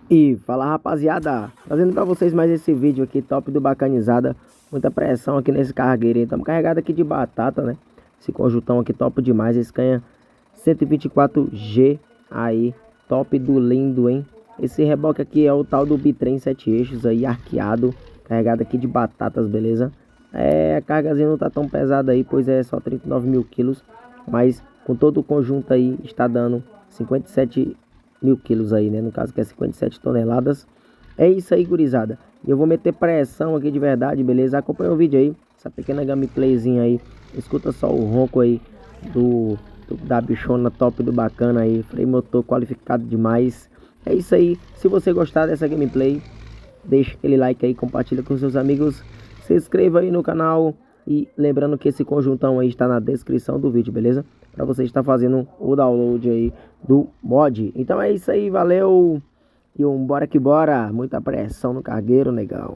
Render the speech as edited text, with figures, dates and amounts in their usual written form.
E fala, rapaziada, trazendo pra vocês mais esse vídeo aqui top do Bacanizada. Muita pressão aqui nesse cargueiro, estamos carregados aqui de batata, né? Esse conjuntão aqui top demais, esse canha 124G aí, top do lindo, hein? Esse reboque aqui é o tal do bitrem 7 eixos aí, arqueado, carregado aqui de batatas, beleza? A cargazinha não tá tão pesada aí, pois é só 39 mil quilos, mas com todo o conjunto aí está dando 57 mil quilos aí, né? No caso que é 57 toneladas. É isso aí, gurizada. E eu vou meter pressão aqui de verdade, beleza? Acompanha o vídeo aí, essa pequena gameplayzinha aí. Escuta só o ronco aí da bichona top do bacana aí. Freio motor qualificado demais. É isso aí. Se você gostar dessa gameplay, deixa aquele like aí, compartilha com seus amigos. Se inscreva aí no canal. E lembrando que esse conjuntão aí está na descrição do vídeo, beleza? Para você estar fazendo o download aí do mod. Então é isso aí, valeu. E bora que bora. Muita pressão no cargueiro, negão.